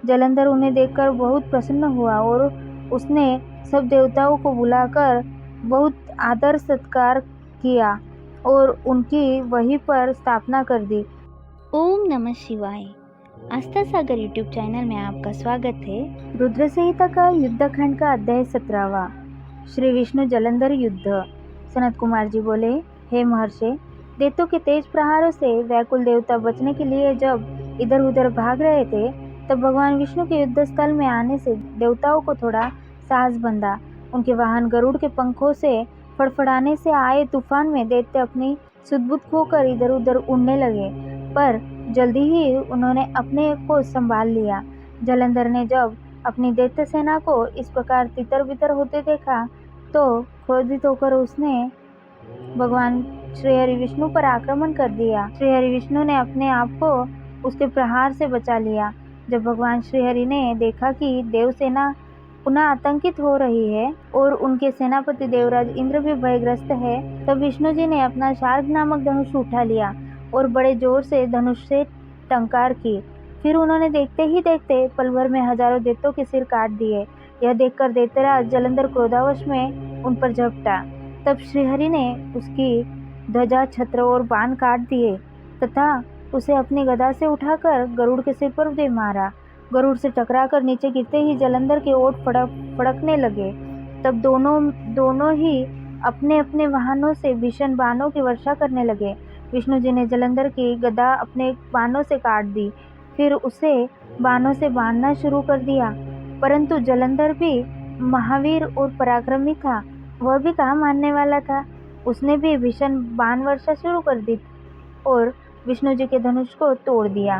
जलंधर उन्हें देखकर बहुत प्रसन्न हुआ और उसने सब देवताओं को बुलाकर बहुत आदर सत्कार किया और उनकी वहीं पर स्थापना कर दी। ओम नमः शिवाय। आस्था सागर यूट्यूब चैनल में आपका स्वागत है। रुद्र संहिता का युद्धखंड का अध्याय 17वां। श्री विष्णु जलंधर युद्ध। सनत कुमार जी बोले, हे महर्षि, दैत्यों के तेज प्रहारों से व्याकुल देवता बचने के लिए जब इधर उधर भाग रहे थे, तब भगवान विष्णु के युद्ध स्थल में आने से देवताओं को थोड़ा साहस बंधा। उनके वाहन गरुड़ के पंखों से फड़फड़ाने से आए तूफान में दैत्य अपनी सुध-बुध खोकर इधर उधर उड़ने लगे, पर जल्दी ही उन्होंने अपने को संभाल लिया। जलंधर ने जब अपनी दैत्य सेना को इस प्रकार तितर बितर होते देखा, तो क्रोधित होकर उसने भगवान श्री हरि विष्णु पर आक्रमण कर दिया। श्री हरि विष्णु ने अपने आप को उसके प्रहार से बचा लिया। जब भगवान श्री हरि ने देखा कि देव सेना पुनः आतंकित हो रही है और उनके सेनापति देवराज इंद्र भी भयग्रस्त है, तब विष्णु जी ने अपना शार्ग नामक धनुष उठा लिया और बड़े जोर से धनुष से टंकार की। फिर उन्होंने देखते ही देखते पल भर में हजारों दैत्यों के सिर काट दिए। यह देखकर दैत्यराज जलंधर क्रोधावश में उन पर झपटा। तब श्रीहरि ने उसकी ध्वजा, छत्र और बाण काट दिए तथा उसे अपनी गदा से उठाकर गरुड़ के सिर पर दे मारा। गरुड़ से टकराकर नीचे गिरते ही जलंधर के ओठ फड़कने लगे। तब दोनों ही अपने अपने वाहनों से भीषण बाणों की वर्षा करने लगे। विष्णु जी ने जलंधर की गदा अपने बाणों से काट दी, फिर उसे बाणों से बांधना शुरू कर दिया। परंतु जलंधर भी महावीर और पराक्रमी था, वह भी कहाँ मानने वाला था। उसने भी भीषण बाण वर्षा शुरू कर दी और विष्णु जी के धनुष को तोड़ दिया।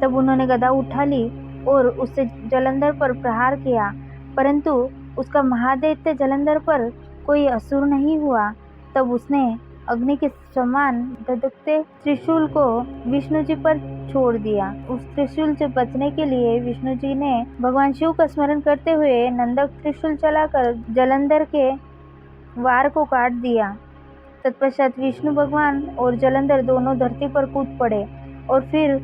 तब उन्होंने गदा उठा ली और उससे जलंधर पर प्रहार किया, परंतु उसका महादैत्य जलंधर पर कोई असुर नहीं हुआ। तब उसने अग्नि के समान धधकते त्रिशूल को विष्णु जी पर छोड़ दिया। उस त्रिशूल से बचने के लिए विष्णु जी ने भगवान शिव का स्मरण करते हुए नंदक त्रिशूल चलाकर जलंधर के वार को काट दिया। तत्पश्चात विष्णु भगवान और जलंधर दोनों धरती पर कूद पड़े और फिर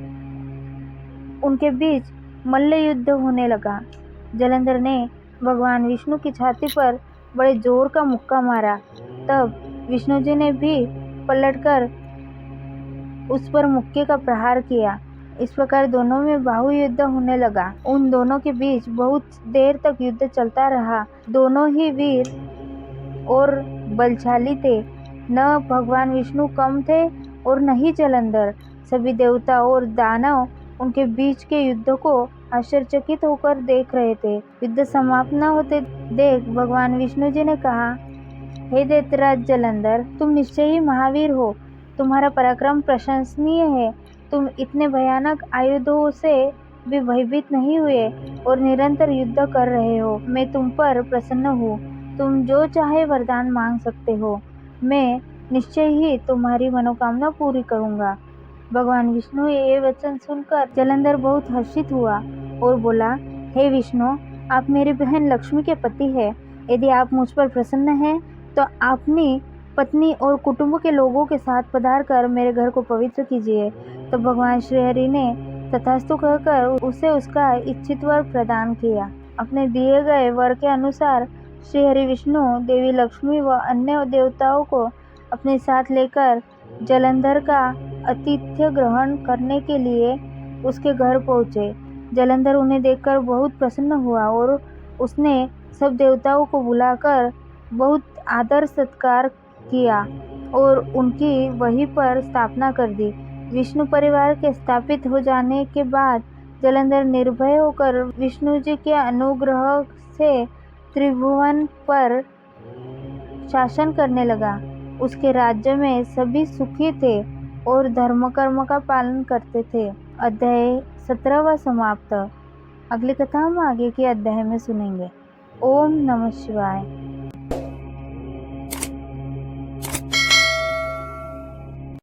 उनके बीच मल्ल युद्ध होने लगा। जलंधर ने भगवान विष्णु की छाती पर बड़े जोर का मुक्का मारा। तब विष्णु जी ने भी पलटकर उस पर मुक्के का प्रहार किया। इस प्रकार दोनों में बाहु युद्ध होने लगा। उन दोनों के बीच बहुत देर तक युद्ध चलता रहा। दोनों ही वीर और बलशाली थे। न भगवान विष्णु कम थे और न ही जलंधर। सभी देवता और दानव उनके बीच के युद्ध को आश्चर्यचकित होकर देख रहे थे। युद्ध समाप्त न होते देख भगवान विष्णु जी ने कहा, हे दैत्यराज जलंधर, तुम निश्चय ही महावीर हो। तुम्हारा पराक्रम प्रशंसनीय है। तुम इतने भयानक आयुधों से भी भयभीत नहीं हुए और निरंतर युद्ध कर रहे हो। मैं तुम पर प्रसन्न हूँ। तुम जो चाहे वरदान मांग सकते हो। मैं निश्चय ही तुम्हारी मनोकामना पूरी करूँगा। भगवान विष्णु ये वचन सुनकर जलंधर बहुत हर्षित हुआ और बोला, हे विष्णु, आप मेरी बहन लक्ष्मी के पति हैं। यदि आप मुझ पर प्रसन्न हैं तो अपनी पत्नी और कुटुंब के लोगों के साथ पधार कर मेरे घर को पवित्र कीजिए। तो भगवान श्री हरि ने तथास्तु कहकर उसे उसका इच्छित वर प्रदान किया। अपने दिए गए वर के अनुसार श्री हरि विष्णु देवी लक्ष्मी व अन्य देवताओं को अपने साथ लेकर जलंधर का आतिथ्य ग्रहण करने के लिए उसके घर पहुँचे। जलंधर उन्हें देखकर बहुत प्रसन्न हुआ और उसने सब देवताओं को बुलाकर बहुत आदर सत्कार किया और उनकी वहीं पर स्थापना कर दी। विष्णु परिवार के स्थापित हो जाने के बाद जलंधर निर्भय होकर विष्णु जी के अनुग्रह से त्रिभुवन पर शासन करने लगा। उसके राज्य में सभी सुखी थे और धर्म कर्म का पालन करते थे। अध्याय 17वां समाप्त। अगली कथा हम आगे के अध्याय में सुनेंगे। ओम नमः शिवाय।